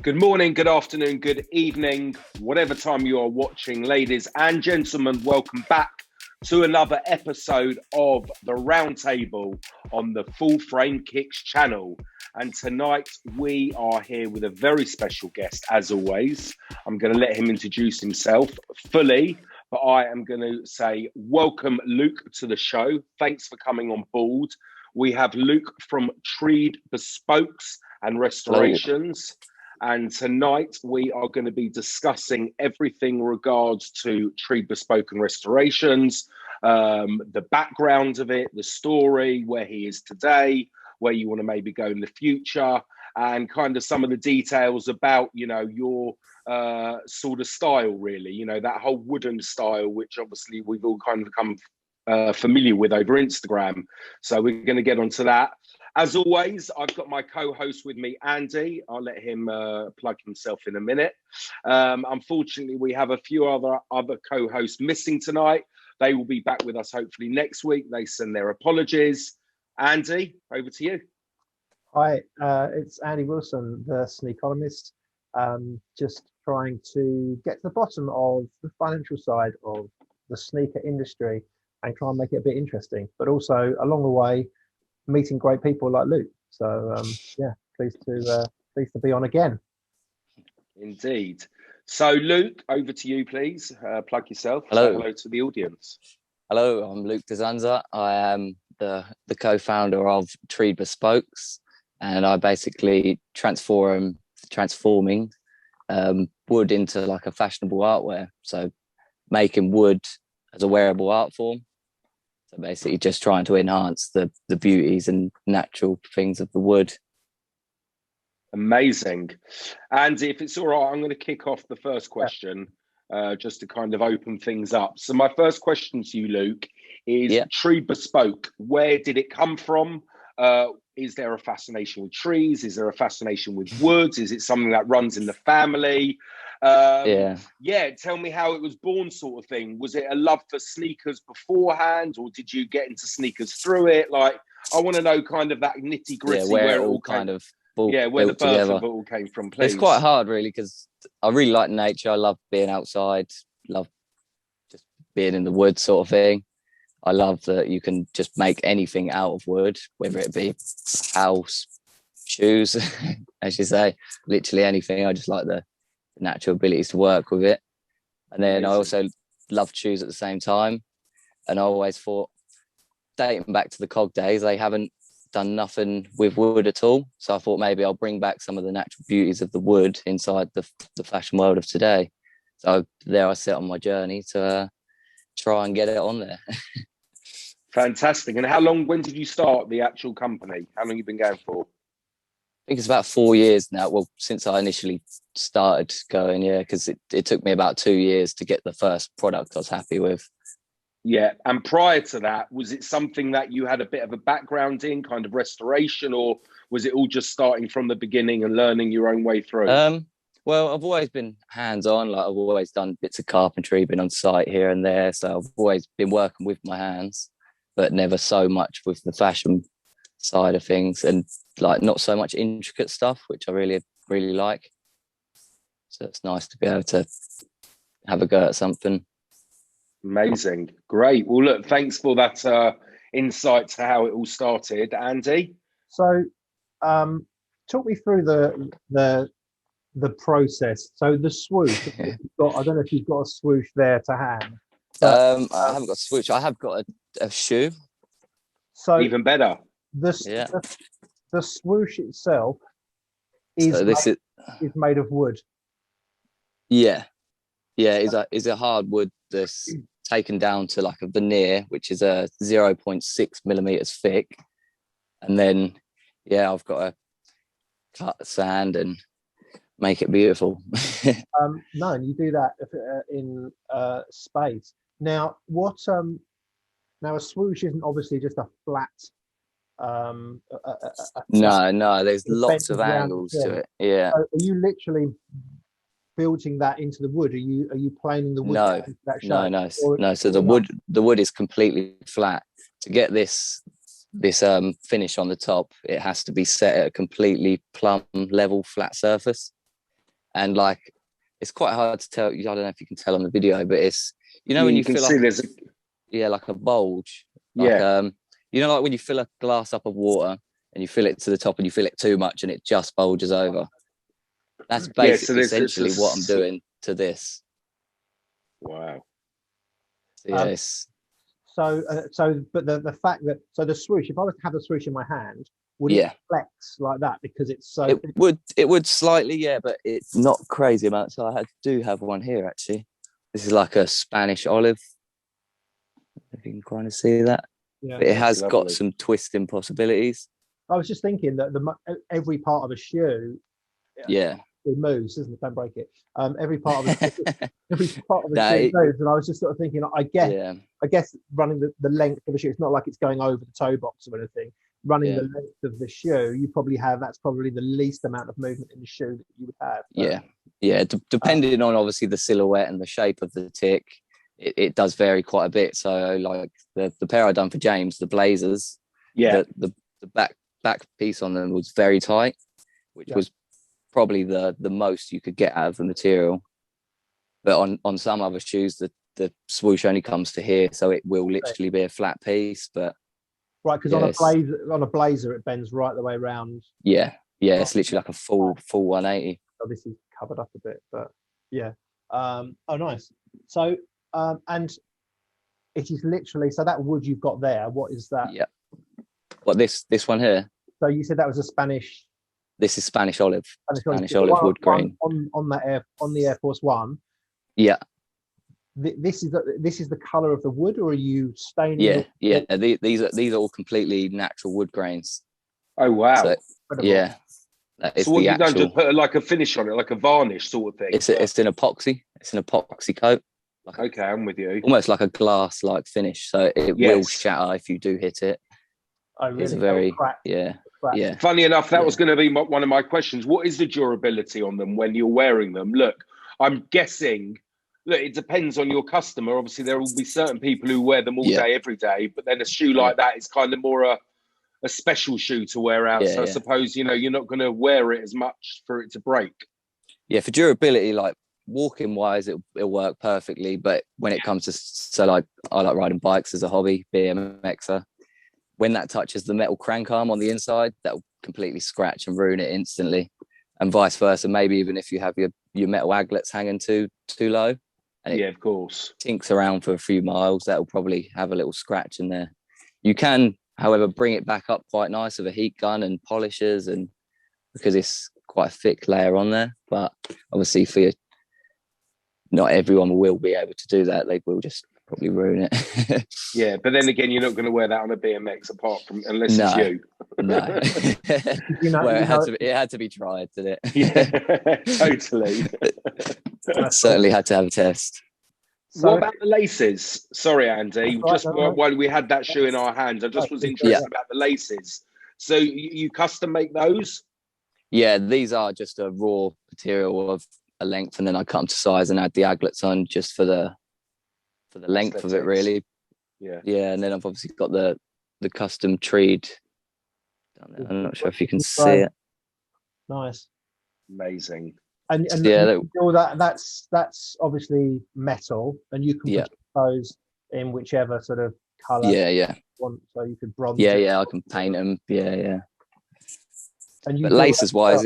Good morning, good afternoon, good evening, whatever time you are watching, ladies and gentlemen, welcome back to another episode of The Roundtable on the Full Frame Kicks channel. And tonight we are here with a very special guest, as always. I'm going to let him introduce himself fully, but I am going to say welcome, Luke, to the show. Thanks for coming on board. We have Luke from Bespokes and Restorations. Hello. And tonight we are going to be discussing everything regards to Treed Bespoke and Restorations, the background of it, the story, where he is today, where you want to maybe go in the future, and kind of some of the details about, you know, your sort of style, really, you know, that whole wooden style, which obviously we've all kind of become familiar with over Instagram. So we're going to get onto that. As always, I've got my co-host with me, Andy. I'll let him plug himself in a minute. Unfortunately, we have a few other co-hosts missing tonight. They will be back with us hopefully next week. They send their apologies. Andy, over to you. Hi, it's Andy Wilson, the Sneakonomist. Just trying to get to the bottom of the financial side of the sneaker industry and try and make it a bit interesting, but also along the way, meeting great people like Luke. So yeah, pleased to be on again. Indeed. So Luke, over to you, please. Plug yourself. Hello. Say hello to the audience. Hello, I'm Luke Dezanza. I am the co-founder of Treed Bespokes, and I basically transforming wood into like a fashionable artwear. So making wood as a wearable art form. So basically just trying to enhance the beauties and natural things of the wood. Amazing. And if it's all right, I'm going to kick off the first question just to kind of open things up. So my first question to you, Luke, is Treed Bespoke. Where did it come from? Is there a fascination with trees? Is there a fascination with woods? Is it something that runs in the family? Tell me how it was born, sort of thing. Was it a love for sneakers beforehand, or did you get into sneakers through it? Like, I want to know kind of that nitty gritty where it all kind of where the birth together. Of it all came from, please. It's quite hard, really, because I really like nature. I love being outside, love just being in the woods, sort of thing. I love that you can just make anything out of wood, whether it be a house, shoes, as you say, literally anything. I just like the natural abilities to work with it. And then I also love shoes at the same time. And I always thought, dating back to the cog days, they haven't done nothing with wood at all. So I thought maybe I'll bring back some of the natural beauties of the wood inside the fashion world of today. So there I sit on my journey to try and get it on there. Fantastic. And when did you start the actual company? How long have you been going for? I think it's about 4 years now. Well, since I initially started going, because it took me about 2 years to get the first product I was happy with. Yeah. And prior to that, was it something that you had a bit of a background in, kind of restoration, or was it all just starting from the beginning and learning your own way through? Well, I've always been hands-on. Like, I've always done bits of carpentry, been on site here and there. So I've always been working with my hands, but never so much with the fashion side of things, and like not so much intricate stuff, which I really, really like. So it's nice to be able to have a go at something. Amazing. Great. Well, look, thanks for that insight to how it all started, Andy. So talk me through the process. So the swoosh, I don't know if you've got a swoosh there to hand. I haven't got a swoosh. I have got a shoe. So even better. The swoosh itself is made of wood. Yeah, is a hard wood that's taken down to like a veneer, which is a 0.6 millimeters thick, and then I've got to cut sand and make it beautiful. No, and you do that in space. Now, now a swoosh isn't obviously just a flat. No, there's lots of angles to it. Yeah. So are you literally building that into the wood? Are you planing the wood? No. So the wood is completely flat. To get this finish on the top, it has to be set at a completely plumb level flat surface. and like it's quite hard to tell. I don't know if you can tell on the video, but it's Yeah, when you you can feel see like there's like a bulge, like yeah. like when you fill a glass up of water and you fill it to the top and you fill it too much and it just bulges over. That's Yeah, so there's essentially what I'm doing to this. Wow. So, yeah, it's, but the fact that the swoosh, if I was to have the swoosh in my hand, would yeah, it flex like that because it's so it thin? would slightly, yeah, but it's not crazy amount. So I do have one here actually. This is like a Spanish olive. If you can kind of see that, Yeah, but it has lovely. got some twisting possibilities. I was just thinking that every part of a shoe, Yeah, it moves, doesn't it? Don't break it. Every part of a every part of a No, shoe moves, and I was just sort of thinking, yeah, I guess running the length of a shoe, it's not like it's going over the toe box or anything. Running Yeah. the length of the shoe, that's probably the least amount of movement in the shoe that you would have. But, yeah. Depending on obviously the silhouette and the shape of the tick, it does vary quite a bit. So like the pair I done for James, the Blazers, Yeah. the back piece on them was very tight, which was probably the most you could get out of the material. But on some other shoes, the swoosh only comes to here, so it will literally be a flat piece. But right, because on a blazer, it bends right the way around. Yeah, it's literally like a full 180. Oh, this is covered up a bit, but yeah. Oh, nice. So, and it is literally, so that wood you've got there, what is that? Yeah. What, this one here? So you said that was a Spanish. This is Spanish olive. Spanish The olive one wood grain. on the Air Force One. Yeah. This is the color of the wood, or are you staining? Yeah. These are all completely natural wood grains. Oh wow. So, yeah. So what you've done, just put like a finish on it, like a varnish sort of thing. It's an epoxy. It's an epoxy coat. Okay, I'm with you. Almost like a glass like finish, so it will shatter if you do hit it. Oh, really? It's very crack. Yeah. Funny enough, that was going to be one of my questions. What is the durability on them when you're wearing them? Look, I'm guessing. Look, it depends on your customer. Obviously, there will be certain people who wear them all day, every day. But then a shoe like that is kind of more a special shoe to wear out. So I suppose you're not going to wear it as much for it to break. Yeah, for durability, like walking wise, it'll work perfectly. But when it comes to I like riding bikes as a hobby, BMXer. When that touches the metal crank arm on the inside, that'll completely scratch and ruin it instantly. And vice versa. Maybe even if you have your metal aglets hanging too low, and of course, tinks around for a few miles, that'll probably have a little scratch in there. You can, however, bring it back up quite nice with a heat gun and polishers, and because it's quite a thick layer on there. But obviously, not everyone will be able to do that. They will just probably ruin it. Yeah, but then again, you're not going to wear that on a BMX unless it's you. No. Well, it had to be tried, didn't it? Yeah, totally. Certainly had to have a test. So, what about the laces? Sorry, Andy. While we had that shoe in our hands, I just was interested about the laces. So you custom make those? Yeah, these are just a raw material of a length, and then I cut them to size and add the aglets on just for the length of it, really. Yeah, and then I've obviously got the custom treed down there. I'm not sure if you can see it. Nice, amazing. And all that's obviously metal, and you can put those in whichever sort of color you want. So you could bronze. I can paint them. Yeah. But laces wise,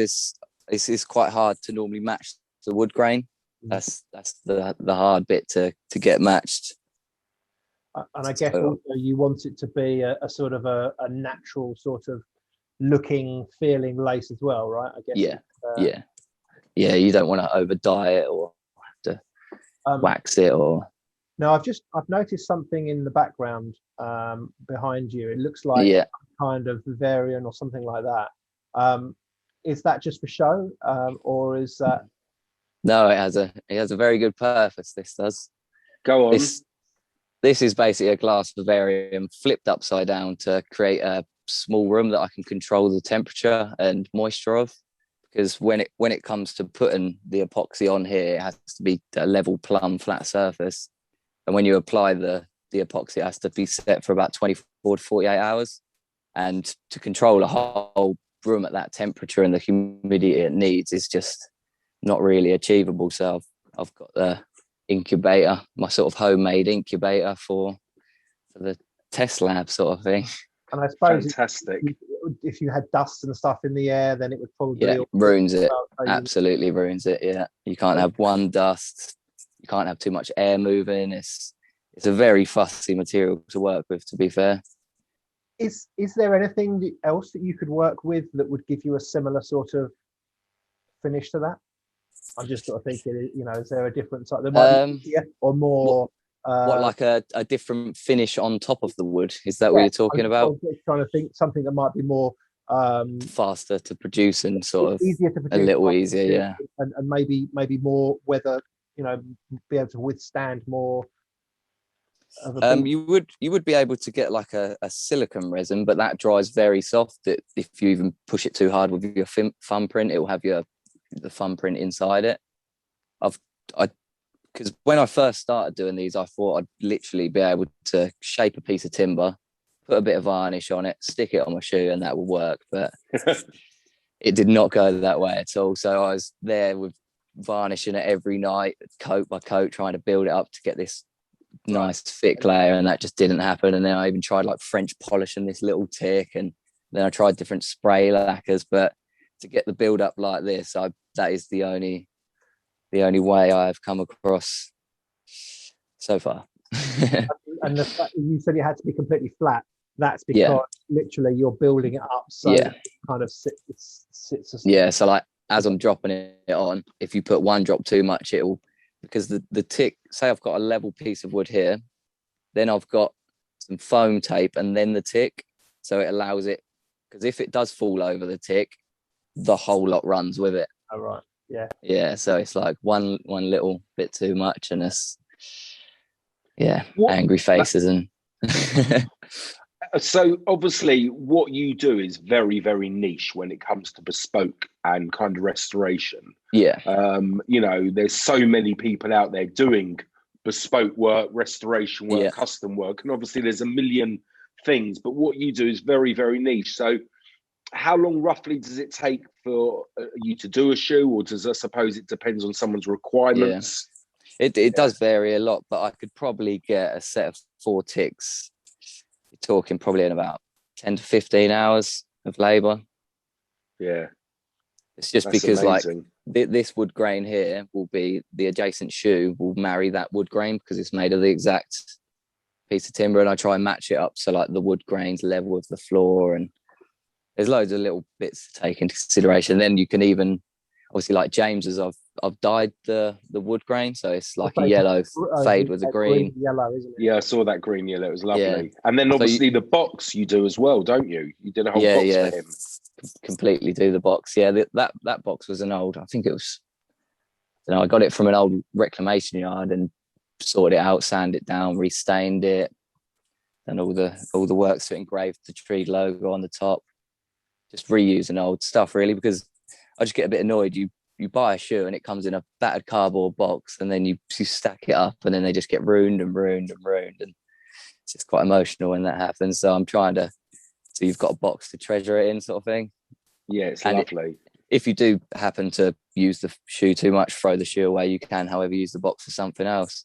it's quite hard to normally match the wood grain. That's the hard bit to get matched. And I guess also you want it to be a sort of a natural sort of looking, feeling lace as well, right? I guess. Yeah. You don't want to over dye it or have to wax it or. No, I've noticed something in the background behind you. It looks like some kind of variant or something like that. Is that just for show, or is that? No, it has a very good purpose. This does. Go on. This is basically a glass vivarium flipped upside down to create a small room that I can control the temperature and moisture of. Because when it comes to putting the epoxy on here, it has to be a level plumb flat surface, and when you apply the epoxy, it has to be set for about 24 to 48 hours. And to control a whole room at that temperature and the humidity it needs is just not really achievable. So I've got the incubator, my sort of homemade incubator for the test lab sort of thing. And I suppose Fantastic. if you had dust and stuff in the air, then it would probably ruins it. So Absolutely ruins it. Yeah, you can't have one dust. You can't have too much air moving. It's a very fussy material to work with, to be fair. Is there anything else that you could work with that would give you a similar sort of finish to that? I'm just sort of thinking, is there a different type? There might be easier or more. What like a different finish on top of the wood? Is that what you're talking about? I was trying to think something that might be more faster to produce and sort of easier to produce, a little easier, yeah. And maybe more weather, be able to withstand more. You would be able to get like a silicone resin, but that dries very soft. If you even push it too hard with your thumb print, it will have the thumb print inside it. Because when I first started doing these, I thought I'd literally be able to shape a piece of timber, put a bit of varnish on it, stick it on my shoe, and that would work. But it did not go that way at all. So I was there with varnishing it every night, coat by coat, trying to build it up to get this nice thick layer, and that just didn't happen. And then I even tried like French polishing this little tick, and then I tried different spray lacquers. But to get the build up like this, that is the only way I've come across so far. And the fact you said it had to be completely flat, that's because literally you're building it up so it kind of sits so like as I'm dropping it on, if you put one drop too much, it'll, because the tick, say I've got a level piece of wood here, then I've got some foam tape and then the tick, so it allows it, because if it does fall over the tick, the whole lot runs with it. Oh, right. Yeah, so it's like one little bit too much, and it's angry faces. And so obviously what you do is very, very niche when it comes to bespoke and kind of restoration. There's so many people out there doing bespoke work, restoration work, custom work, and obviously there's a million things, but what you do is very, very niche. So how long roughly does it take for you to do a shoe, or does I suppose it depends on someone's requirements? It does vary a lot, but I could probably get a set of 4 ticks. You're talking probably in about 10 to 15 hours of labor. Yeah, it's just that's because amazing. Like this wood grain here will be, the adjacent shoe will marry that wood grain because it's made of the exact piece of timber, and I try and match it up so like the wood grain's level with the floor, and there's loads of little bits to take into consideration. Then you can even, obviously, like James's, I've dyed the wood grain, so it's like a yellow fade with a green yellow, isn't it? Yeah, I saw that green yellow. It was lovely. Yeah. And then obviously the box you do as well, don't you? You did a whole box for him. Completely do the box. Yeah, that box was an old, I think it was, I got it from an old reclamation yard and sorted it out, sanded it down, restained it, and all the works to engrave the tree logo on the top. Just reusing old stuff, really, because I just get a bit annoyed. You buy a shoe and it comes in a battered cardboard box, and then you stack it up, and then they just get ruined, and it's just quite emotional when that happens. So I'm trying to, so you've got a box to treasure it in, sort of thing. Yeah, it's lovely. If you do happen to use the shoe too much, throw the shoe away. You can, however, use the box for something else.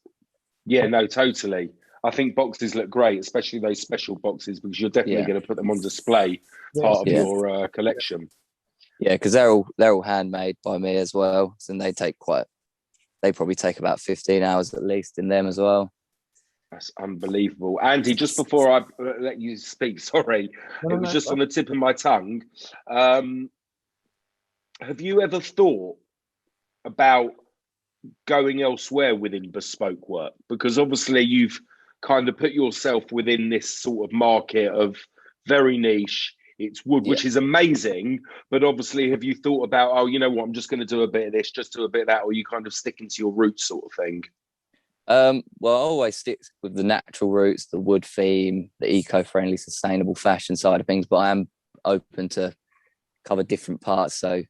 Yeah, no, totally. I think boxes look great, especially those special boxes, because you're definitely going to put them on display, part of your collection. Yeah, because they're all handmade by me as well, and they probably take about 15 hours at least in them as well. That's unbelievable. Andy, just before I let you speak, sorry, it was just on the tip of my tongue. Have you ever thought about going elsewhere within bespoke work? Because obviously you've kind of put yourself within this sort of market of very niche. It's wood, which is amazing. But obviously, have you thought about, oh, you know what, I'm just going to do a bit of this, just do a bit of that, or you kind of sticking to your roots sort of thing? Well, I always stick with the natural roots, the wood theme, the eco-friendly, sustainable fashion side of things. But I am open to cover different parts. So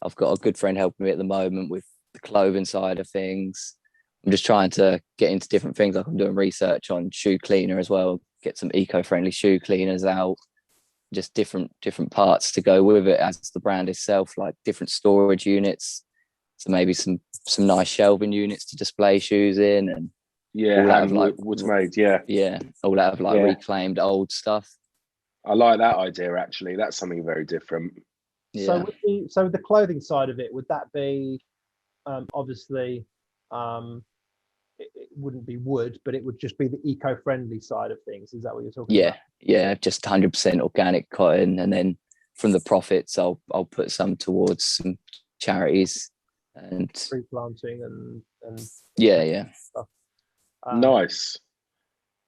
I've got a good friend helping me at the moment with the clothing side of things. I'm just trying to get into different things. Like I'm doing research on shoe cleaner as well, get some eco-friendly shoe cleaners out, just different parts to go with it as the brand itself, like different storage units, So maybe some nice shelving units to display shoes in, and Yeah, all out of like wood's made. Yeah, all out of like reclaimed old stuff. I like that idea. Actually, that's something very different. So with the clothing side of it, would that be obviously it wouldn't be wood, but it would just be the eco-friendly side of things? Is that what you're talking about? Yeah, just 100% organic cotton, and then from the profits, I'll put some towards some charities and tree planting and stuff. Nice.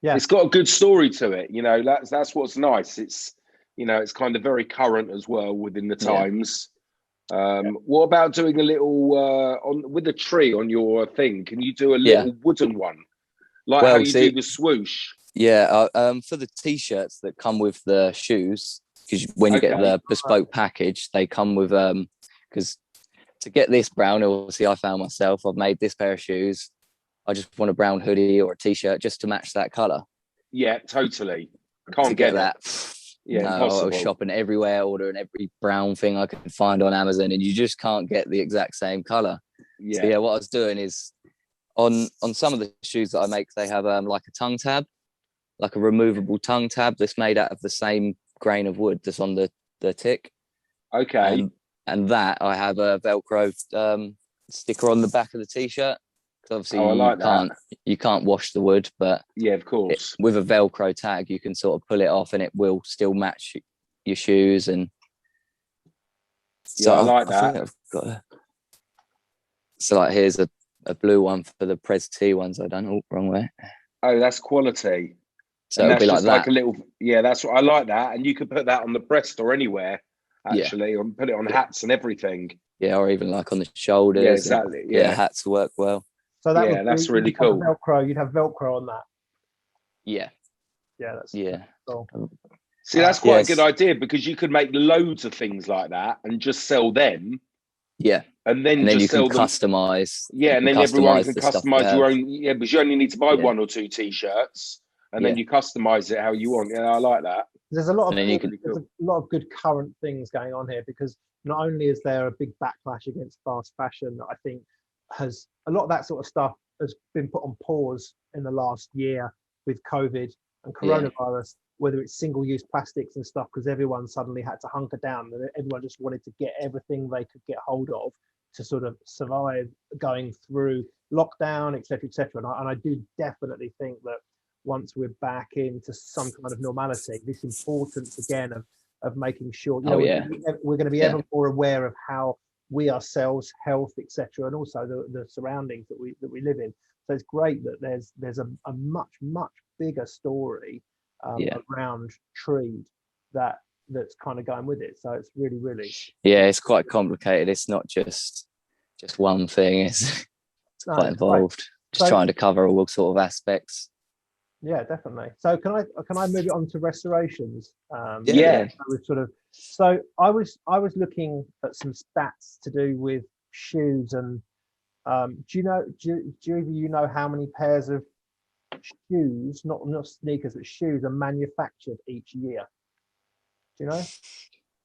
Yeah, it's got a good story to it. You know, that's what's nice. It's, you know, it's kind of very current as well within the times. What about doing a little on with a tree on your thing? Can you do a little wooden one, like how you do the swoosh? Yeah, for the t-shirts that come with the shoes, because when you get the bespoke package, they come with because to get this brown, obviously I found myself, I've made this pair of shoes, I just want a brown hoodie or a t-shirt just to match that color. Yeah, totally. Can't get that. Yeah, no, impossible. I was shopping everywhere, ordering every brown thing I could find on Amazon, and you just can't get the exact same color. So what I was doing is on some of the shoes that I make, they have like a tongue tab, like a removable tongue tab that's made out of the same grain of wood that's on the tick. Okay. And that I have a Velcro sticker on the back of the t-shirt. Because obviously you can't wash the wood, but of course, with a Velcro tag you can sort of pull it off and it will still match your shoes. And so I like that. So like here's a blue one for the Pres T ones I done. Oh, wrong way. Oh, that's quality. So it'll be like that. Like a little, that's what I like that. And you could put that on the breast or anywhere, actually, or put it on hats and everything. Yeah, or even like on the shoulders. Yeah, exactly. Yeah, hats work well. So that's really cool. Velcro, you'd have Velcro on that. Yeah. Yeah, that's cool. See, that's quite a good idea, because you could make loads of things like that and just sell them. Yeah. And then you sell can customize. Yeah, and then everyone can customize your own. Yeah, because you only need to buy one or two t-shirts, and then you customize it how you want. Yeah, I like that. There's a lot of good current things going on here, because not only is there a big backlash against fast fashion that I think has a lot of that sort of stuff has been put on pause in the last year with COVID and coronavirus, whether it's single-use plastics and stuff, because everyone suddenly had to hunker down and everyone just wanted to get everything they could get hold of to sort of survive going through lockdown, etc., etc. And I do definitely think that once we're back into some kind of normality, this importance again of making sure, we're going to be ever more aware of how we ourselves, health, etc., and also the surroundings that we live in. So it's great that there's a much bigger story around Treed that's kind of going with it. So it's really it's quite complicated. It's not just one thing. It's quite involved. Just trying to cover all sort of aspects. Yeah, definitely. So can I move it on to restorations? So I was looking at some stats to do with shoes, and do you know how many pairs of shoes, not sneakers, but shoes, are manufactured each year? Do you know?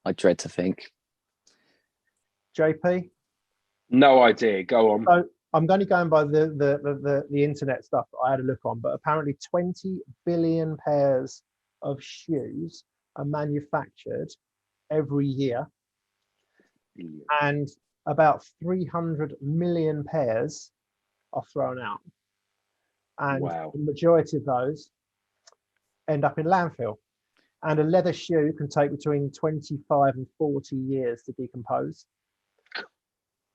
I dread to think. JP? No idea. Go on. So I'm only going by the internet stuff that I had a look on, but apparently 20 billion pairs of shoes are manufactured every year, and about 300 million pairs are thrown out. And the majority of those end up in landfill. And a leather shoe can take between 25 and 40 years to decompose.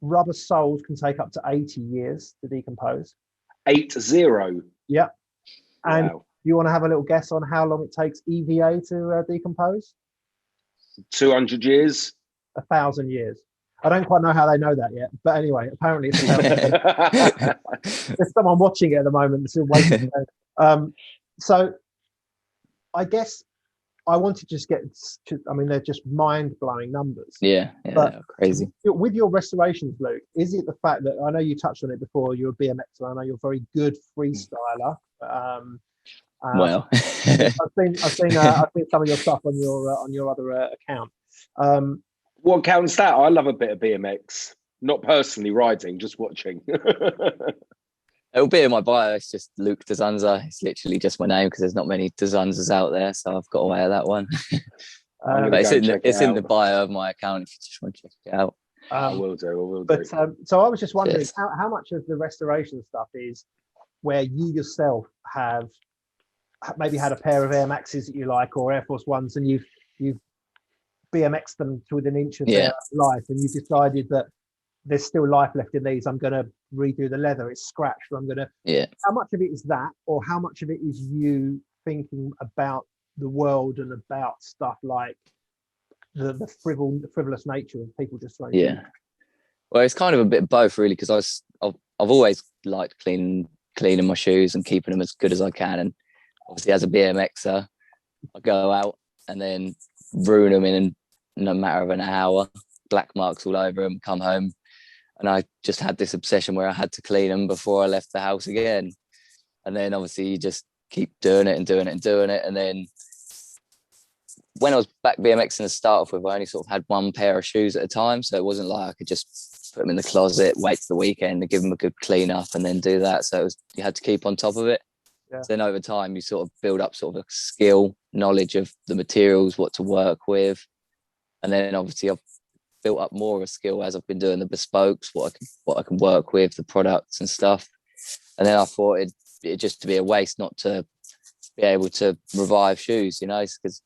Rubber soles can take up to 80 years to decompose. 80? Yeah. And you want to have a little guess on how long it takes EVA to decompose? 200 years? 1,000 years. I don't quite know how they know that yet, but anyway, apparently it's 1,000 years. There's someone watching it at the moment still waiting. So I guess I want to just get they're just mind-blowing numbers. Yeah, but crazy. With your restorations, Luke, is it the fact that, I know you touched on it before, you're a BMXer, I know you're a very good freestyler. Well, I've seen some of your stuff on your other account. What counts that? I love a bit of BMX. Not personally riding, just watching. It'll be in my bio. It's just Luke Dezunza. It's literally just my name because there's not many Dezunzas out there, so I've got away with that one. But it's in the bio of my account if you just want to check it out. I will do. But so I was just wondering how much of the restoration stuff is where you yourself have maybe had a pair of Air Maxes that you like, or Air Force Ones, and you've BMX'd them to within an inch of their life, and you've decided that there's still life left in these. I'm going to redo the leather. It's scratched. Or I'm going to. Yeah. How much of it is that, or how much of it is you thinking about the world and about stuff like the frivolous nature of people just throwing? Yeah. Well, it's kind of a bit of both, really, because I've always liked cleaning my shoes and keeping them as good as I can. And obviously, as a BMXer, I go out and then ruin them in no matter of an hour, black marks all over them, come home. And I just had this obsession where I had to clean them before I left the house again. And then obviously you just keep doing it and doing it and doing it. And then when I was back BMXing to start off with, I only sort of had one pair of shoes at a time. So it wasn't like I could just put them in the closet, wait till the weekend to give them a good clean up and then do that. So you had to keep on top of it. Yeah. So then over time, you sort of build up sort of a skill, knowledge of the materials, what to work with. And then obviously I've built up more of a skill as I've been doing the Bespokes, what I can work with, the products and stuff. And then I thought it'd just to be a waste not to be able to revive shoes, because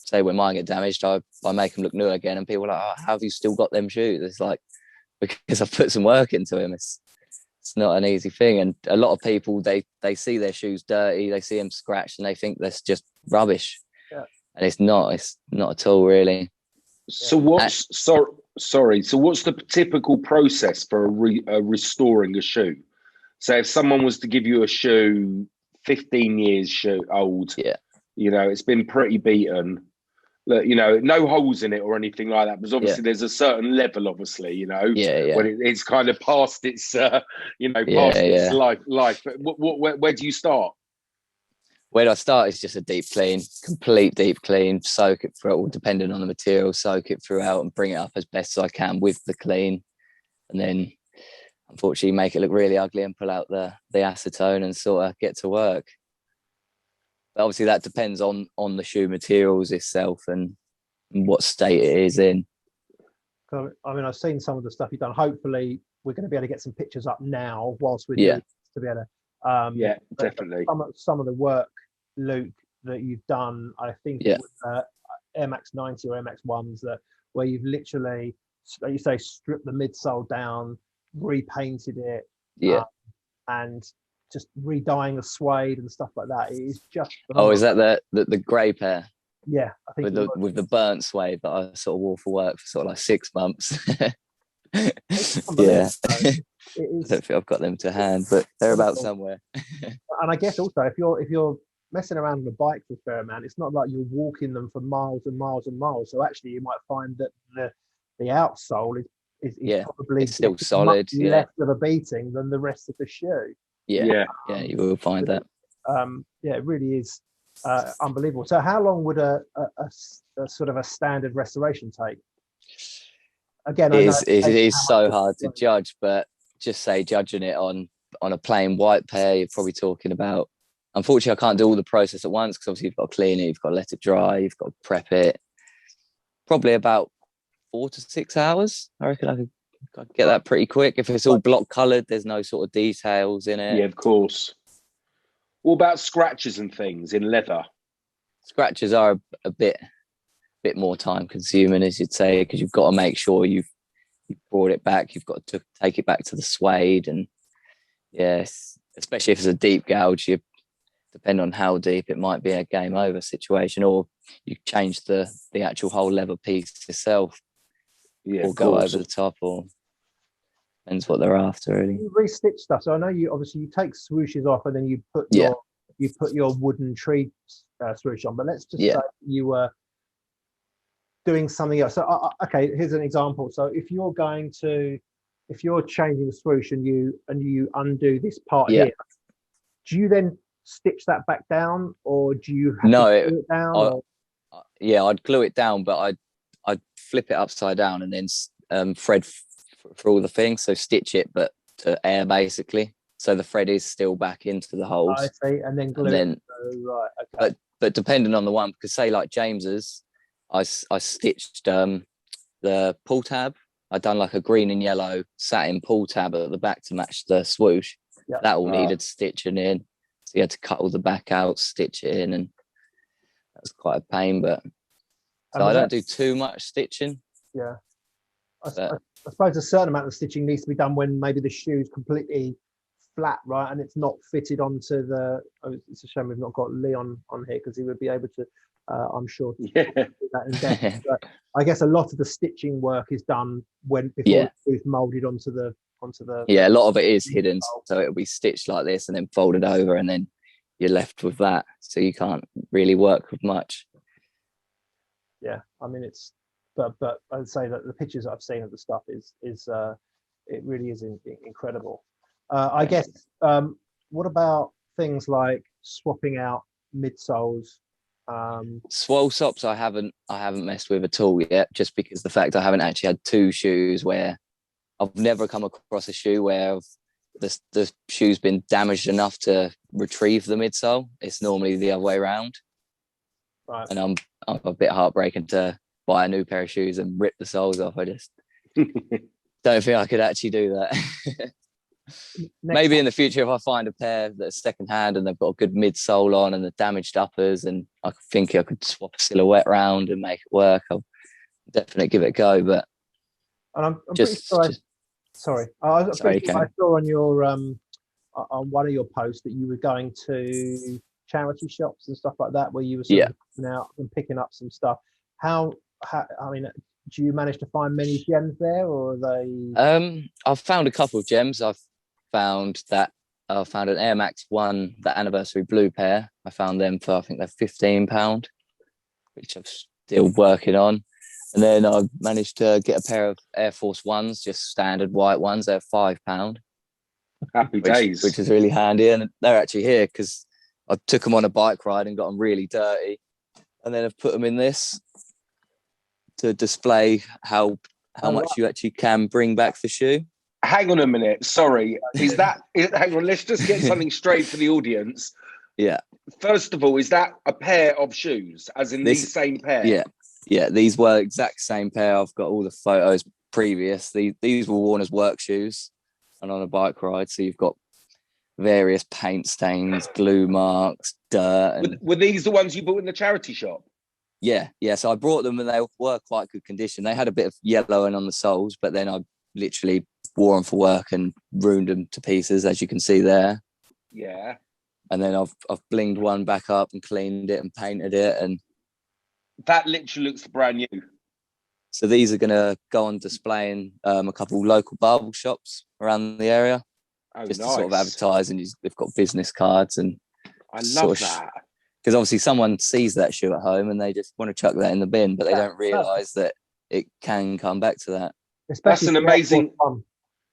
say when mine get damaged, I make them look new again, and people are like, oh, how have you still got them shoes? It's like, because I've put some work into them. It's not an easy thing. And a lot of people, they see their shoes dirty, they see them scratched, and they think that's just rubbish. Yeah. And it's not at all, really. So so what's the typical process for restoring a shoe? So if someone was to give you a shoe 15 years old, it's been pretty beaten, no holes in it or anything like that, because obviously there's a certain level, obviously, when it's kind of past its its life. Where do you start? Where I start is just a deep clean, complete deep clean, soak it through, all depending on the material, soak it throughout and bring it up as best as I can with the clean. And then unfortunately make it look really ugly and pull out the acetone and sort of get to work. But obviously that depends on the shoe materials itself and what state it is in. So, I mean, I've seen some of the stuff you've done. Hopefully we're going to be able to get some pictures up now whilst we're doing to be able to definitely. Some of the work, Luke, that you've done, I think it was Air Max 90 or Air Max 1s where you've literally, like you say, stripped the midsole down, repainted it, and just redying the suede and stuff like that. It is just phenomenal. Oh, is that the grey pair? Yeah, I think with the burnt suede that I sort of wore for work for sort of like 6 months. Yeah. I don't think I've got them to hand, but they're about somewhere. And I guess also if you're messing around on the bike for a fair amount, it's not like you're walking them for miles and miles and miles. So actually you might find that the outsole is probably still solid, less of a beating than the rest of the shoe. Yeah, you will find that. It really is unbelievable. So how long would a sort of a standard restoration take? Again, it is so hard to judge, but just say judging it on a plain white pair, you're probably talking about, unfortunately I can't do all the process at once because obviously you've got to clean it, you've got to let it dry, you've got to prep it, probably about 4 to 6 hours. I reckon I could get that pretty quick. If it's all block coloured, there's no sort of details in it. Yeah, of course. What about scratches and things in leather? Scratches are a bit more time consuming, as you'd say, because you've got to make sure you've brought it back, you've got to take it back to the suede, and yes, especially if it's a deep gouge, you depend on how deep, it might be a game over situation, or you change the actual whole leather piece itself, or go over the top, or depends what they're after, really. You restitch stuff, so I know you take swooshes off and then you put your wooden tree swoosh on, but let's just say you were doing something else. So okay, here's an example. So if you're changing the swoosh and you undo this part here, do you then stitch that back down, or do you have to glue it down? I'd glue it down, but I'd flip it upside down and then thread for all the things. So stitch it, but to air basically. So the thread is still back into the holes. I see, and then glue. And then, right, okay. But depending on the one, because say like James's, I stitched the pull tab. I done like a green and yellow satin pull tab at the back to match the swoosh. Yep. That all needed stitching in. So you had to cut all the back out, stitch it in, and that was quite a pain. But so I don't do too much stitching. Yeah. I suppose a certain amount of stitching needs to be done when maybe the shoe's completely flat, right, and it's not fitted onto the. Oh, it's a shame we've not got Leon on here because he would be able to. I'm sure. Yeah. Do that in depth. But I guess a lot of the stitching work is done before it's molded onto the. Yeah, a lot of it is hidden, so it'll be stitched like this and then folded over, and then you're left with that. So you can't really work with much. Yeah, I mean it's. But I'd say that the pictures I've seen of the stuff is it really is incredible. I guess. What about things like swapping out midsoles? Swole sops I haven't messed with at all yet, just because the fact I haven't actually had two shoes where I've never come across a shoe where the shoe's been damaged enough to retrieve the midsole. It's normally the other way around. Right. And I'm a bit heartbreaking to buy a new pair of shoes and rip the soles off. I just don't think I could actually do that. Maybe in the future, if I find a pair that's second hand and they've got a good midsole on and the damaged uppers, and I think I could swap a silhouette round and make it work, I'll definitely give it a go. But I'm pretty sure. Sorry, I saw on your on one of your posts that you were going to charity shops and stuff like that, where you were sort of going out and picking up some stuff. How I mean, do you manage to find many gems there, or are they? I've found a couple of gems. I found an Air Max 1, the anniversary blue pair. I found them for, I think they're £15, which I'm still working on. And then I managed to get a pair of Air Force Ones, just standard white ones. They're £5. Happy days. Which is really handy. And they're actually here because I took them on a bike ride and got them really dirty. And then I've put them in this to display how much you actually can bring back the shoe. Hang on a minute. Sorry. Hang on. Let's just get something straight for the audience. Yeah. First of all, is that a pair of shoes, as in these same pair? Yeah. Yeah. These were exact same pair. I've got all the photos previous. These were worn as work shoes and on a bike ride. So you've got various paint stains, glue marks, dirt. Were these the ones you bought in the charity shop? Yeah. So I brought them and they were quite good condition. They had a bit of yellowing on the soles, but then I literally wore them for work and ruined them to pieces, as you can see there. Yeah. And then I've blinged one back up and cleaned it and painted it, and that literally looks brand new. So these are going to go on display in a couple of local barber shops around the area, just to sort of advertise, and they've got business cards. And I love that, because obviously someone sees that shoe at home and they just want to chuck that in the bin, but they don't realise that it can come back to that. Especially that's an amazing.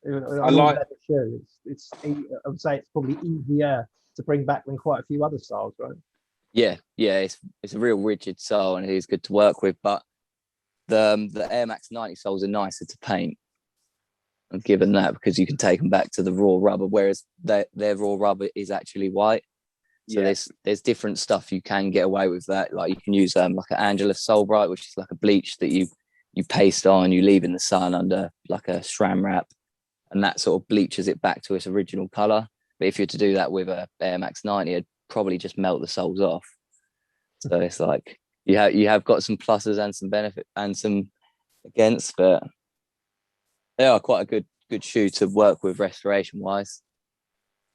I like the shoe. It's I would say it's probably easier to bring back than quite a few other styles, right? Yeah, it's a real rigid sole and it is good to work with, but the Air Max 90 soles are nicer to paint. I'm given that because you can take them back to the raw rubber, whereas their raw rubber is actually white. So there's different stuff you can get away with that. Like you can use like an Angela Soul Bright, which is like a bleach that you paste on, you leave in the sun under like a SRAM wrap, and that sort of bleaches it back to its original color. But if you're to do that with a Air Max 90, it'd probably just melt the soles off. So it's like you have got some pluses and some benefit and some against, but they are quite a good shoe to work with restoration wise.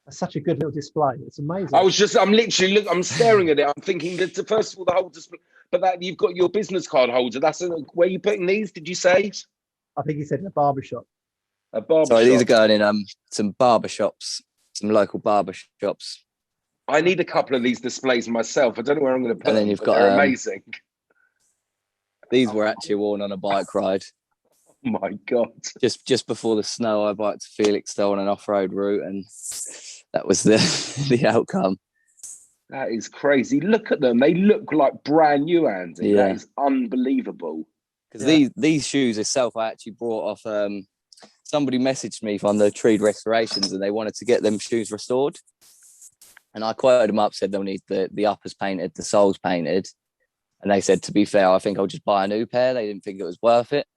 That's such a good little display. It's amazing. I'm staring at it. I'm thinking that first of all the whole display, but that you've got your business card holder. That's where you putting these? Did you say? I think he said in a barber shop. A barber. Sorry, shop. These are going in some barber shops, some local barber shops. I need a couple of these displays myself. I don't know where I'm going to put them. And then you've got they're amazing. These were actually worn on a bike ride. Oh my God. Just before the snow, I biked to Felixstowe on an off-road route, and that was the outcome. That is crazy. Look at them. They look like brand new, Andy. Yeah. That is unbelievable. Because these shoes itself, I actually brought off somebody messaged me from the Treed Restorations, and they wanted to get them shoes restored. And I quoted them up, said they'll need the uppers painted, the soles painted. And they said, to be fair, I think I'll just buy a new pair. They didn't think it was worth it.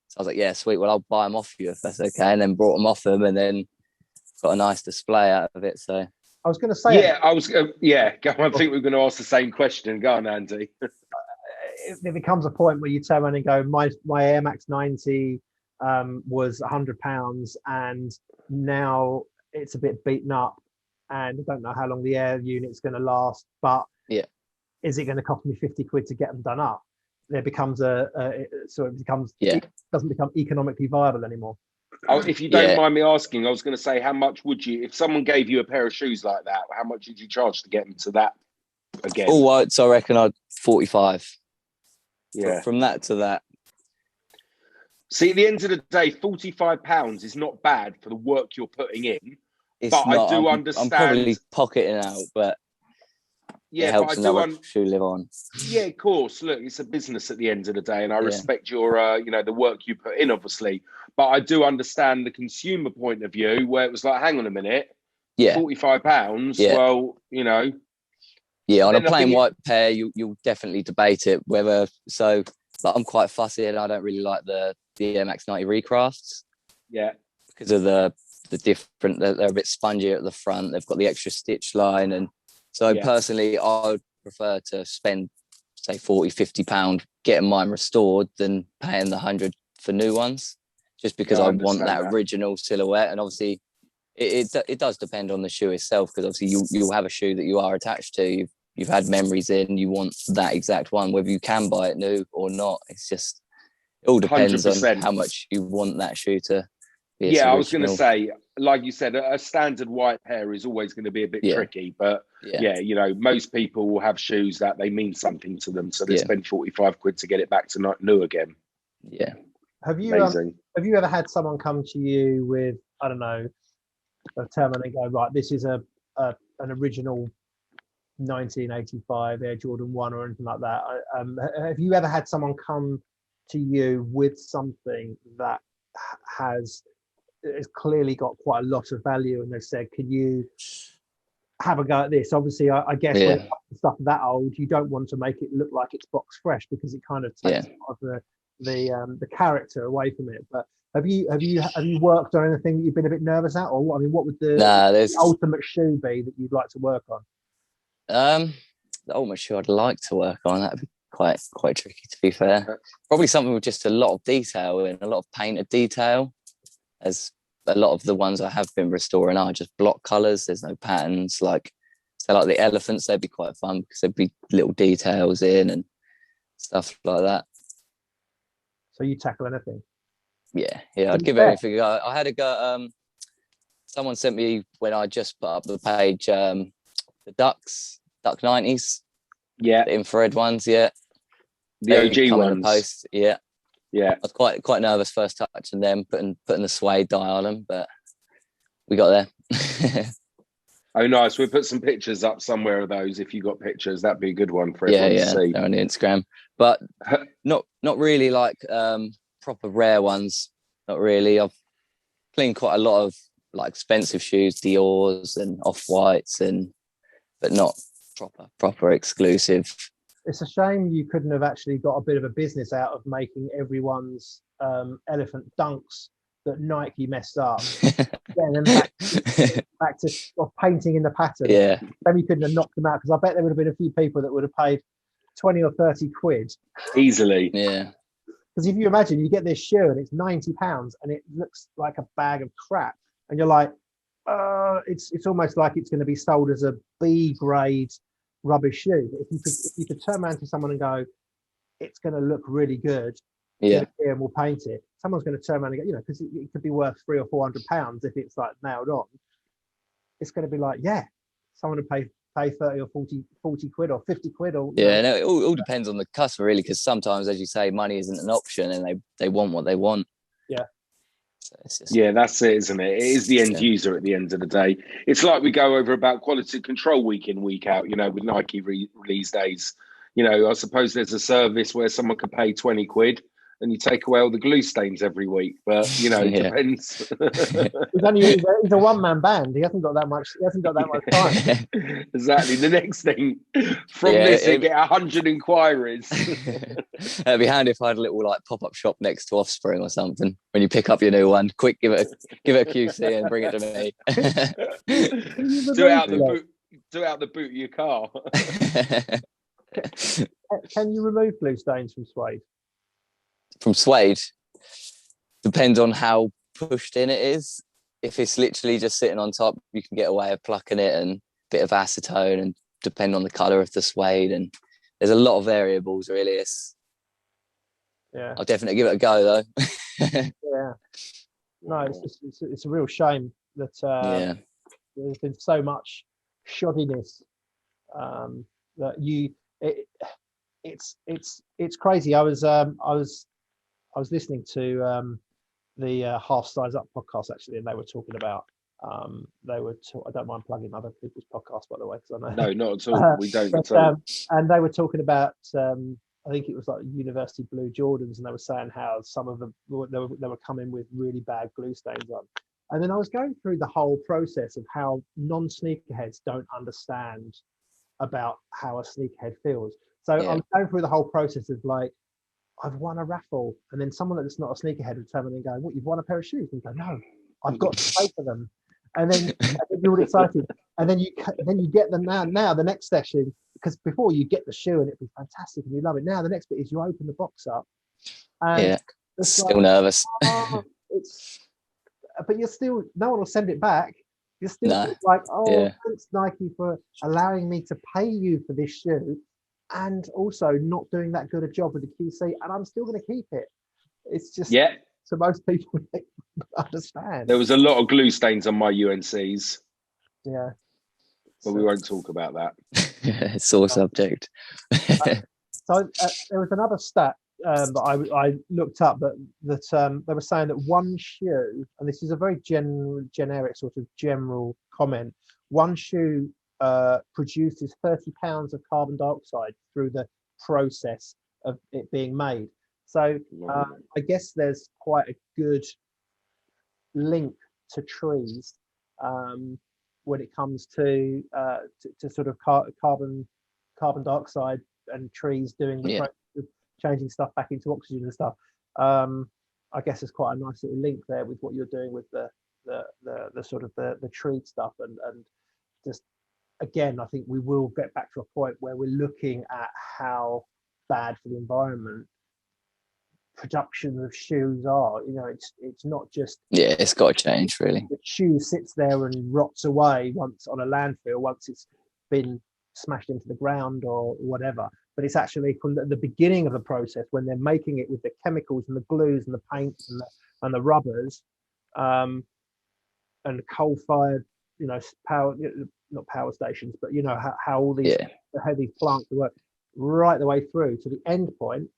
So I was like, yeah, sweet. Well, I'll buy them off you if that's okay. And then brought them off them, and then got a nice display out of it. So I was going to say, I think we're going to ask the same question. Go on, Andy. It becomes a point where you turn around and go, my Air Max 90 was £100, and now it's a bit beaten up, and I don't know how long the air unit's going to last, but is it going to cost me 50 quid to get them done up? There becomes it doesn't become economically viable anymore. Oh, if you don't mind me asking, I was going to say, how much would you, if someone gave you a pair of shoes like that, how much did you charge to get them to that again? All whites, I reckon I'd 45. Yeah. From that to that. See, at the end of the day, £45 is not bad for the work you're putting in. It's but not, I do understand. I'm probably pocketing out, but it helps another shoe live on. Yeah, of course. Look, it's a business at the end of the day, and I respect your, the work you put in, obviously. But I do understand the consumer point of view, where it was like, hang on a minute, £45. Yeah. Well, Yeah, on a plain white pair, you'll definitely debate it whether. So, like, I'm quite fussy, and I don't really like the Air Max 90 recrafts. Yeah, because of the different. They're a bit spongier at the front. They've got the extra stitch line, and so personally, I would prefer to spend, say, £40-50 getting mine restored than paying the 100 for new ones, just because I want that original silhouette. And obviously, it does depend on the shoe itself, because obviously you'll have a shoe that you are attached to. You've had memories in. You want that exact one, whether you can buy it new or not. It's just, it all depends 100%. On how much you want that shoe to be. Yeah, I was going to say, like you said, a standard white pair is always going to be a bit tricky, but most people will have shoes that they mean something to them, so they spend 45 quid to get it back to new again. Yeah. Have you ever had someone come to you with, I don't know, a term, and they go, right, this is an original 1985 Air Jordan 1 or anything like that? Have you ever had someone come to you with something that has clearly got quite a lot of value, and they've said, can you have a go at this? Obviously, I guess when stuff that old, you don't want to make it look like it's box fresh, because it kind of takes the character away from it. But have you worked on anything that you've been a bit nervous at, or what would the ultimate shoe be that you'd like to work on? The ultimate shoe I'd like to work on, that'd be quite tricky, to be fair. Probably something with just a lot of detail and a lot of painted detail, as a lot of the ones I have been restoring are just block colours. There's no patterns. Like the elephants, they'd be quite fun because there'd be little details in and stuff like that. So you tackle anything? Yeah, I'd give everything a go. I had a go. Someone sent me, when I just put up the page, the Duck 90s. Yeah. The infrared ones, The OG ones. Post, yeah. Yeah. I was quite nervous first touching them, putting the suede dye on them, but we got there. Oh, nice. We'll put some pictures up somewhere of those. If you got pictures, that'd be a good one for everyone to see. They're on the Instagram. But not really like proper rare ones. Not really. I've cleaned quite a lot of like expensive shoes, Dior's and Off-Whites, but not proper exclusive. It's a shame you couldn't have actually got a bit of a business out of making everyone's elephant dunks that Nike messed up. Then back to painting in the pattern. Yeah. Then you couldn't have knocked them out, because I bet there would have been a few people that would have paid 20 or 30 quid. Easily. Yeah. Because if you imagine, you get this shoe and it's £90 and it looks like a bag of crap, and you're like, it's almost like it's going to be sold as a B grade rubbish shoe. But if you could turn around to someone and go, it's going to look really good, yeah, and we'll paint it. Someone's going to turn around and go, because it could be worth £300 or £400 if it's like nailed on. It's going to be like, someone would pay 30 or 40 quid or 50 quid or no, it all depends on the customer, really, because sometimes, as you say, money isn't an option, and they want what they want. So it's just, that's it, isn't it? It is the end user at the end of the day. It's like we go over about quality control week in, week out, with Nike these days. I suppose there's a service where someone could pay 20 quid and you take away all the glue stains every week. But it depends. He's a one-man band. He hasn't got that much. He hasn't got that much time. Exactly. The next thing from this, they get 100 inquiries. It'd be handy if I had a little like pop-up shop next to Offspring or something. When you pick up your new one, quick, give it a QC and bring it to me. Do it out the boot of your car. Can you remove glue stains from suede? From suede, depends on how pushed in it is. If it's literally just sitting on top, you can get away with plucking it and a bit of acetone, and depend on the colour of the suede. And there's a lot of variables, really. I'll definitely give it a go, though. Yeah. No, it's a real shame that there's been so much shoddiness that it's crazy. I was listening to the Half Size Up podcast actually, and they were talking about I don't mind plugging other people's podcasts, by the way, because I know no, not at all. We don't at all. And they were talking about I think it was like University Blue Jordans, and they were saying how some of them they were coming with really bad glue stains on. And then I was going through the whole process of how non-sneakerheads don't understand about how a sneakerhead feels. So I was going through the whole process of like, I've won a raffle, and then someone that's not a sneakerhead would turn and go, "What, you've won a pair of shoes?" And you go, "No, I've got to pay for them." And then you're all excited, and then you get them now the next session, because before you get the shoe and it'd be fantastic and you love it. Now the next bit is you open the box up, and still nervous. But you're still, no one will send it back. You're still like, thanks Nike for allowing me to pay you for this shoe, and also not doing that good a job with the QC, and I'm still going to keep it. It's just so most people understand. There was a lot of glue stains on my UNCs. Yeah. But we won't talk about that. Sore subject. So there was another stat that I looked up that they were saying that one shoe, and this is a very generic sort of general comment, one shoe produces 30 pounds of carbon dioxide through the process of it being made. So I guess there's quite a good link to trees when it comes to sort of carbon dioxide and trees doing the process of changing stuff back into oxygen and stuff. I guess there's quite a nice little link there with what you're doing with the sort of the tree stuff, and just again, I think we will get back to a point where we're looking at how bad for the environment production of shoes are. It's not just it's got to change, really. The shoe sits there and rots away once on a landfill, once it's been smashed into the ground or whatever, but it's actually from the beginning of the process when they're making it with the chemicals and the glues and the paints and the rubbers, and coal-fired power, not power stations, but how all these heavy plants work right the way through to the end point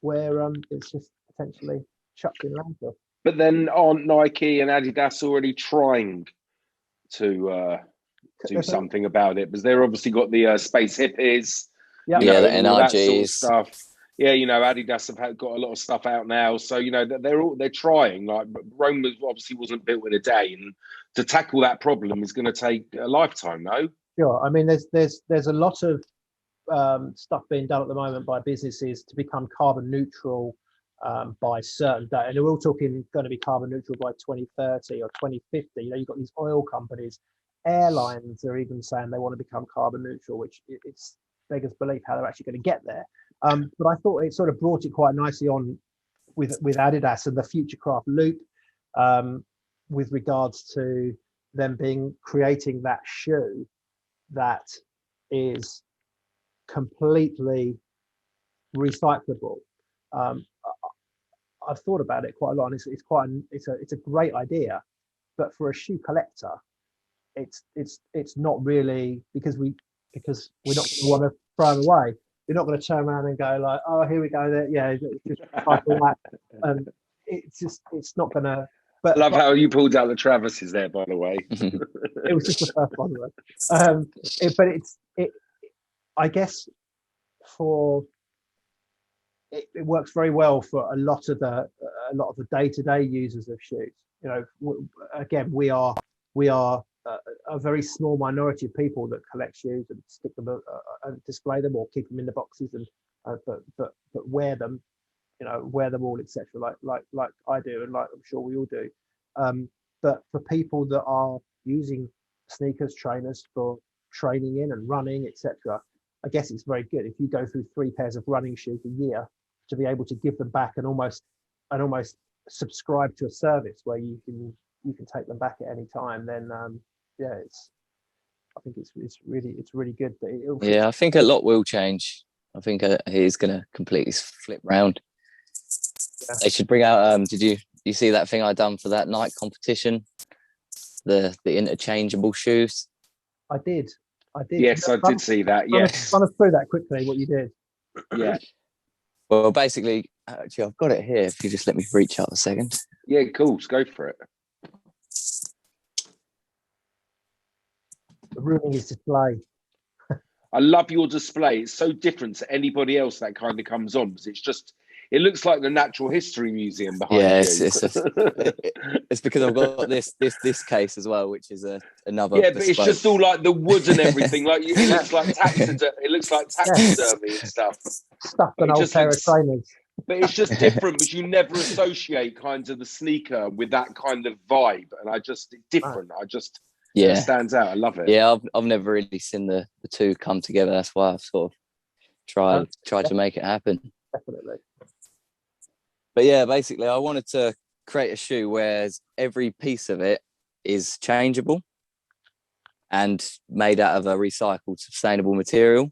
where it's just potentially chucked in landfill. But then aren't Nike and Adidas already trying to do something about it? Because they're obviously got the space hippies, the NRGs, that sort of stuff. Yeah, Adidas have got a lot of stuff out now, so they're trying. Like Rome obviously wasn't built in a day, and to tackle that problem is going to take a lifetime, though. Sure, I mean, there's a lot of stuff being done at the moment by businesses to become carbon neutral by certain date, and we're all talking going to be carbon neutral by 2030 or 2050. You've got these oil companies, airlines are even saying they want to become carbon neutral, which it's beggars belief how they're actually going to get there. But I thought it sort of brought it quite nicely on with Adidas and the Futurecraft Loop, with regards to them creating that shoe that is completely recyclable. I've thought about it quite a lot, and it's a great idea, but for a shoe collector, it's not really, because we're not going to want to throw them away. You're not going to turn around and go like, oh, here we go, there, just cycle that, and it's not going to. But love how you pulled out the Travises there, by the way. It was just the first one, but I guess for it works very well for a lot of the day-to-day users of shoes. You know, again, we are a very small minority of people that collect shoes and stick them and display them or keep them in the boxes and but wear them, you know, wear them all, etc. Like I do, and like I'm sure we all do. But for people that are using sneakers, trainers for training in and running, etc., I guess it's very good if you go through 3 pairs of running shoes a year to be able to give them back and almost subscribe to a service where you can take them back at any time. Then yeah, I think it's really good. Yeah, I think a lot will change. I think he's going to completely flip round. Yeah. They should bring out. Did you see that thing I done for that night competition? The interchangeable shoes. I did. Yes, I did see that. Yes. Run us through that quickly. What you did. Yeah. Well, basically, actually, I've got it here. If you just let me reach out a second. Yeah, cool. Let's go for it. Ruining his display. I love your display. It's so different to anybody else that kind of comes on, because it looks like the Natural History Museum behind you. It's because I've got this case as well, which is another. Yeah, but it's just all like the wood and everything. Like it looks like taxidermy and stuff. Stuff an old pair of trainers. But it's just different, because you never associate kind of the sneaker with that kind of vibe, and it's different. It stands out. I love it. Yeah, I've never really seen the two come together. That's why I've sort of tried to make it happen. Definitely. But yeah, basically, I wanted to create a shoe where every piece of it is changeable and made out of a recycled, sustainable material.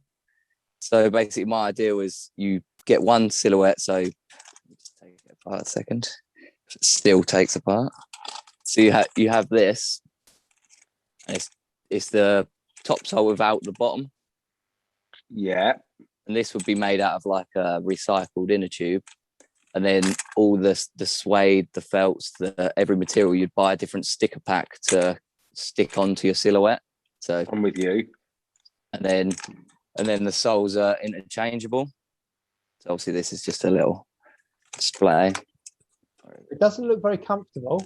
So basically, my idea was you get one silhouette. So let me just take it apart a second. It still takes apart. So you have this. And it's the top sole without the bottom. Yeah. And this would be made out of like a recycled inner tube. And then all the suede, the felts, every material, you'd buy a different sticker pack to stick onto your silhouette. So I'm with you. And then the soles are interchangeable. So obviously this is just a little display. It doesn't look very comfortable.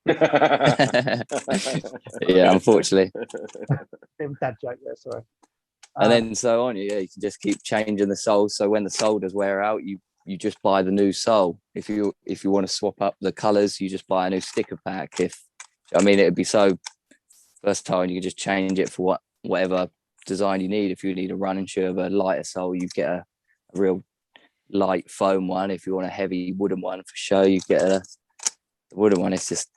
Yeah, unfortunately. Dad joke there, sorry. And then so on, you can just keep changing the soles. So when the sole does wear out, you just buy the new sole. If you want to swap up the colours, you just buy a new sticker pack. It'd be so versatile, and you can just change it for whatever design you need. If you need a running shoe of a lighter sole, you get a real light foam one. If you want a heavy wooden one for show, you get the wooden one. It's just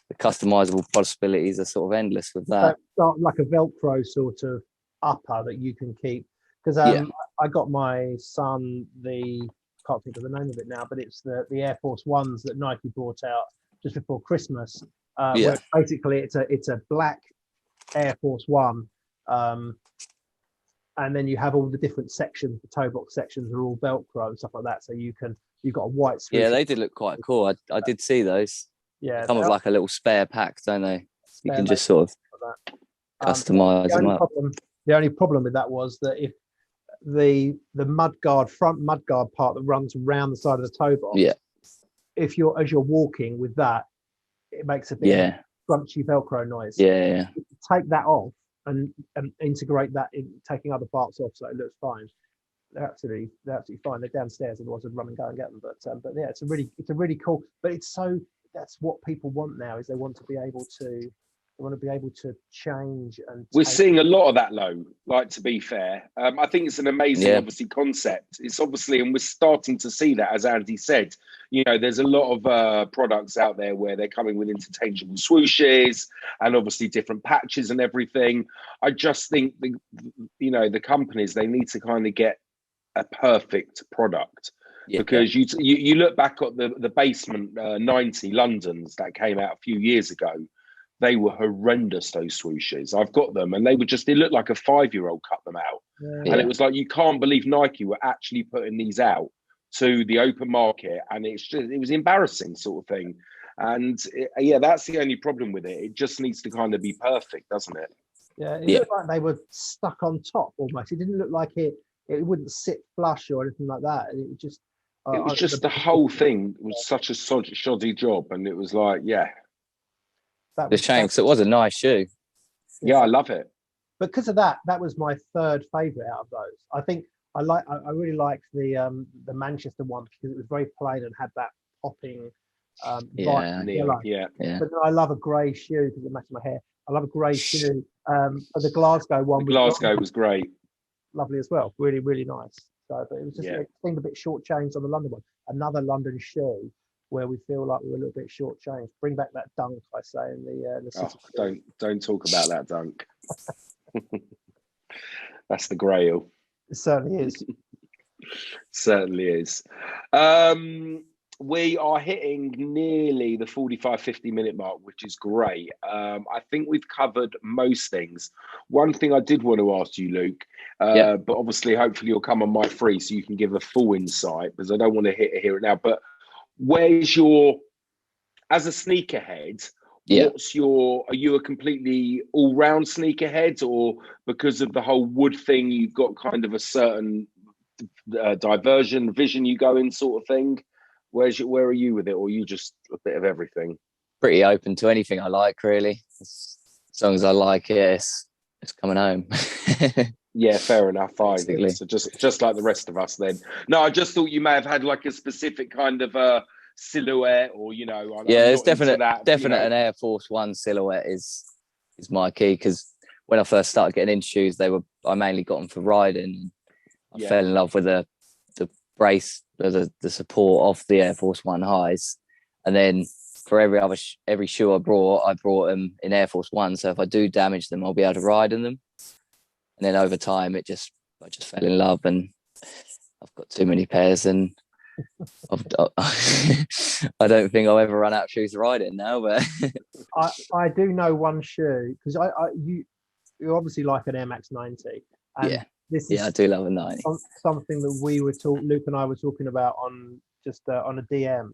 the customizable possibilities are sort of endless with that. Like a Velcro sort of upper that you can keep. Because I got my son can't think of the name of it now, but it's the Air Force Ones that Nike brought out just before Christmas. Where basically it's a black Air Force One, and then you have all the different sections. The toe box sections are all Velcro and stuff like that. So you've got a white swoosh. Yeah, they did look quite cool. I did see those. Yeah, they come with like a little spare pack, don't they? You can just sort of customize them up. The only problem with that was that if the front mudguard part that runs around the side of the toe box, as you're walking with that, it makes a bit crunchy Velcro noise. Yeah. Take that off and integrate that in, taking other parts off, so it looks fine. They're absolutely fine. They're downstairs, otherwise I'd run and go and get them. But yeah, it's a really cool. But that's what people want now, is they want to be able to change. And we're seeing a lot of that, like, to be fair. I think it's an amazing obviously concept. It's obviously, and we're starting to see that, as Andy said, there's a lot of products out there where they're coming with interchangeable swooshes and obviously different patches and everything. I just think the companies, they need to kind of get a perfect product. Because you look back at the Basement 90 Londons that came out a few years ago, they were horrendous, those swooshes. I've got them, and they looked like a 5-year-old cut them out. And it was like, you can't believe Nike were actually putting these out to the open market, and it was embarrassing sort of thing. And that's the only problem with it. It just needs to kind of be perfect, doesn't it? Yeah, it looked like they were stuck on top almost. It didn't look like it it wouldn't sit flush or anything like that. It was just It was just the whole thing was such a shoddy job, and it was like, yeah, that The was shame, 'cause it was a nice shoe. yeah, I love it. But because of that, that was my third favorite out of those. I think I really liked the Manchester one because it was very plain and had that popping Yeah. Neon, yeah. Yeah. But then I love a grey shoe because it matches my hair. I love a grey shoe. But the Glasgow one The Glasgow was great. lovely as well. Really, really nice. So, but it was just it seemed a bit shortchanged on the London one. Another London shoe where we feel like we were a little bit shortchanged. Bring back that dunk, I say, in the city. Don't talk about that dunk. That's the grail. It certainly is. Certainly is. We are hitting nearly the 45-50 minute mark, which is great. I think we've covered most things. One thing I did want to ask you, Luke, but obviously, hopefully you'll come on my free so you can give a full insight, because I don't want to hear it now. But where's your, as a sneakerhead, are you a completely all-round sneakerhead, or because of the whole wood thing, you've got kind of a certain vision you go in sort of thing? Where are you with it, or are you just a bit of everything? Pretty open to anything I like, really. As long as I like it, it's coming home. Yeah, fair enough. Fine. Basically. So just like the rest of us then. No, I just thought you may have had like a specific kind of silhouette, or it's definite an Air Force One silhouette is my key, because when I first started getting into shoes, I mainly got them for riding. I fell in love with the brace, the support of the Air Force One highs, and then for every shoe I brought them in Air Force One, so if I do damage them, I'll be able to ride in them. And then over time, I just fell in love, and I've got too many pairs, and I don't think I'll ever run out of shoes to ride in now. But I do know one shoe, because you obviously like an Air Max 90. And this is I do love a 90. Something that Luke and I were talking about on a DM.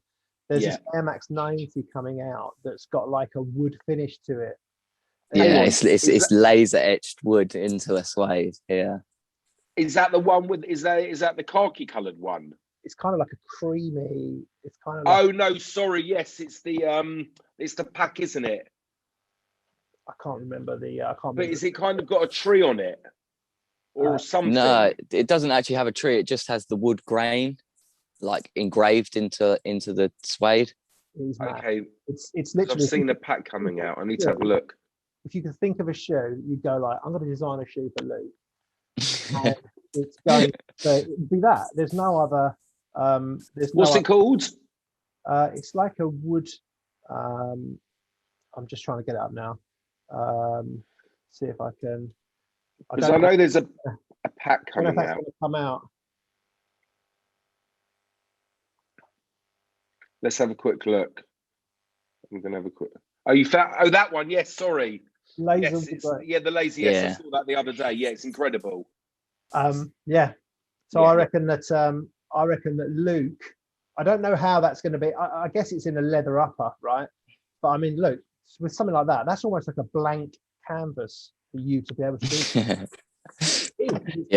There's this Air Max 90 coming out that's got like a wood finish to it. Yeah, it's laser etched wood into a suede. Yeah. Is that the one with? Is that the khaki coloured one? It's kind of like a creamy. It's kind of. Like, oh no, sorry. Yes, it's the pack, isn't it? I can't remember the. I can't. But is it kind of got a tree on it, or something? No, it doesn't actually have a tree. It just has the wood grain, like engraved into the suede. Okay. It's literally. I've seen the pack coming out. I need to have a look. If you can think of a shoe, you go like, I'm going to design a shoe for Luke. And it's going to be that. There's no other. What's it called? It's like a wood. I'm just trying to get it up now. See if I can. Because I know there's a pack coming out. Going to come out. Let's have a quick look. I'm going to have a quick. Oh, you found? Oh, that one. Yes. Sorry. Laser. Yes, the laser. Yes, I saw that the other day. Yeah, it's incredible. Yeah. So I reckon that Luke. I don't know how that's going to be. I guess it's in a leather upper, right? But I mean, Luke, with something like that, that's almost like a blank canvas for you to be able to do.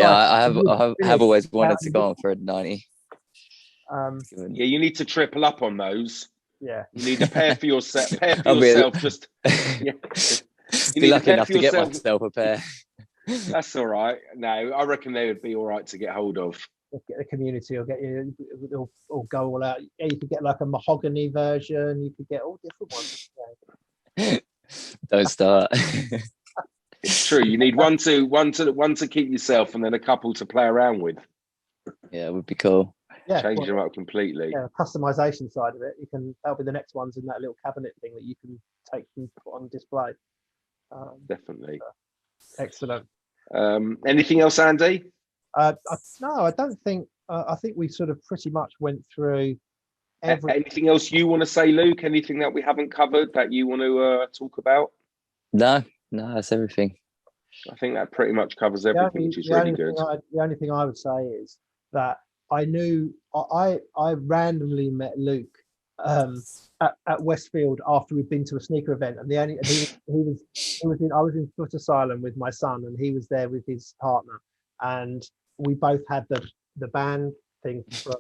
I have always wanted to go on for a 90. Yeah, you need to triple up on those. Yeah, you need a pair for yourself. Just you be lucky enough to get myself a pair. That's all right. No, I reckon they would be all right to get hold of. Get the community, or get you, or go all out. Yeah, you could get like a mahogany version. You could get all different ones. Yeah. Don't start. It's true. You need one to keep yourself, and then a couple to play around with. Yeah, it would be cool. Yeah, change them up completely. Yeah, customization side of it. That'll be the next ones in that little cabinet thing that you can take and put on display. Definitely. Excellent. Anything else, Andy? No, I don't think. I think we sort of pretty much went through everything. Anything else you want to say, Luke? Anything that we haven't covered that you want to talk about? No, that's everything. I think that pretty much covers everything, which is really good. The only thing I would say is that I knew I randomly met Luke at Westfield after we'd been to a sneaker event, and I was in Foot Asylum with my son, and he was there with his partner, and we both had the band thing from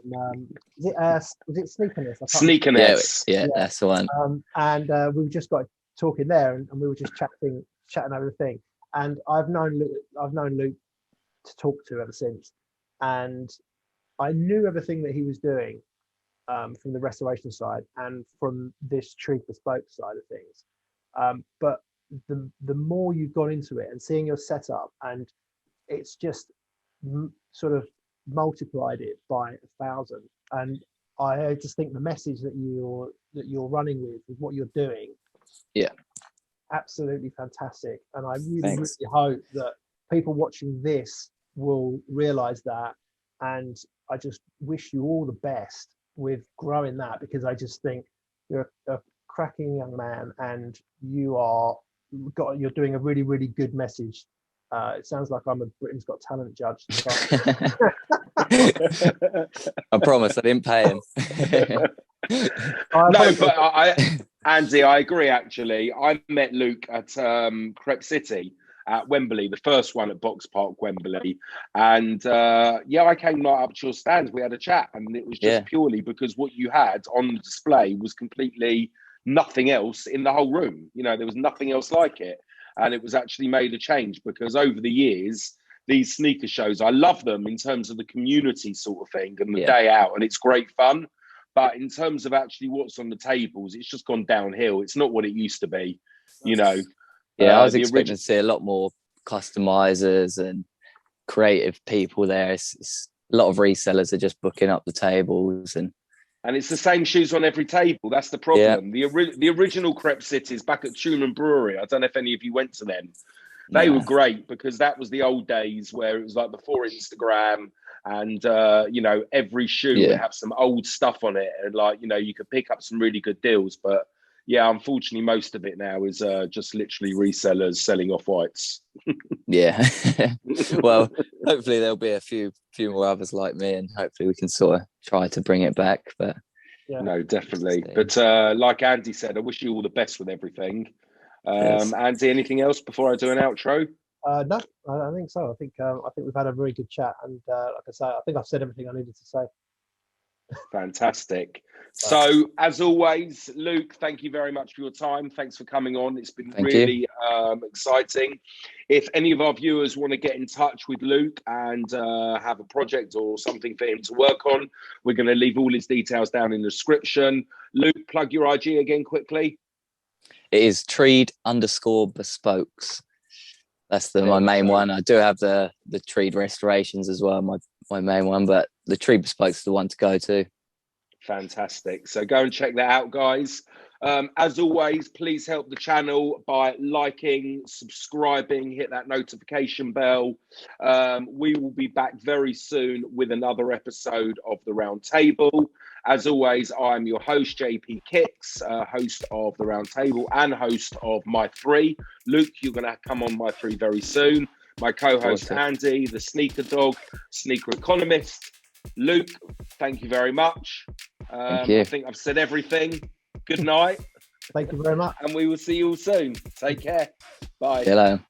was it Sneakerness? I can't Sneakerness. Yeah, that's the one. and we just got talking there, and we were just chatting over the thing. And I've known Luke to talk to ever since, and I knew everything that he was doing from the restoration side and from this tree bespoke side of things. But the more you've gone into it and seeing your setup, and it's just sort of multiplied it by 1,000. And I just think the message that you're running with what you're doing, absolutely fantastic. And I really hope that people watching this will realize that. And I just wish you all the best with growing that, because I just think you're a cracking young man, and you're doing a really, really good message. It sounds like I'm a Britain's Got Talent judge. I promise I didn't pay him. No, but Andy, I agree. Actually, I met Luke at Crep City at Wembley, the first one at Box Park, Wembley, and I came right up to your stands. We had a chat, and it was just purely because what you had on the display was completely nothing else in the whole room. You know, there was nothing else like it, and it was actually made a change because over the years, these sneaker shows, I love them in terms of the community sort of thing and the day out, and it's great fun. But in terms of actually what's on the tables, it's just gone downhill. It's not what it used to be, you know. Yeah, I was expecting to see a lot more customizers and creative people there. It's a lot of resellers are just booking up the tables, and it's the same shoes on every table. That's the problem. Yeah. The original Crep Cities back at Truman Brewery, I don't know if any of you went to them. They were great because that was the old days where it was like before Instagram, and every shoe would have some old stuff on it, and you could pick up some really good deals. But yeah, unfortunately, most of it now is just literally resellers selling off-whites. Yeah. Well, hopefully there'll be a few more others like me, and hopefully we can sort of try to bring it back. But no, definitely. But like Andy said, I wish you all the best with everything. Andy, anything else before I do an outro? No, I think so. I think we've had a very good chat, and like I say, I think I've said everything I needed to say. Fantastic. So, as always, Luke, thank you very much for your time. Thanks for coming on. It's been really exciting. If any of our viewers want to get in touch with Luke and have a project or something for him to work on, we're going to leave all his details down in the description. Luke, plug your IG again quickly. It is Treed_Bespokes. That's my main one. I do have the Treed restorations as well, my main one, but the Treed Bespokes is the one to go to. Fantastic. So go and check that out, guys. As always, please help the channel by liking, subscribing, hit that notification bell. We will be back very soon with another episode of The Round Table. As always, I'm your host, JP Kicks, host of The Round Table and host of My Three. Luke, you're going to come on My Three very soon. My co-host, Andy, the Sneaker Dog, Sneaker Economist. Luke, thank you very much. Thank you. I think I've said everything. Good night. Thank you very much. And we will see you all soon. Take care. Bye. Hello.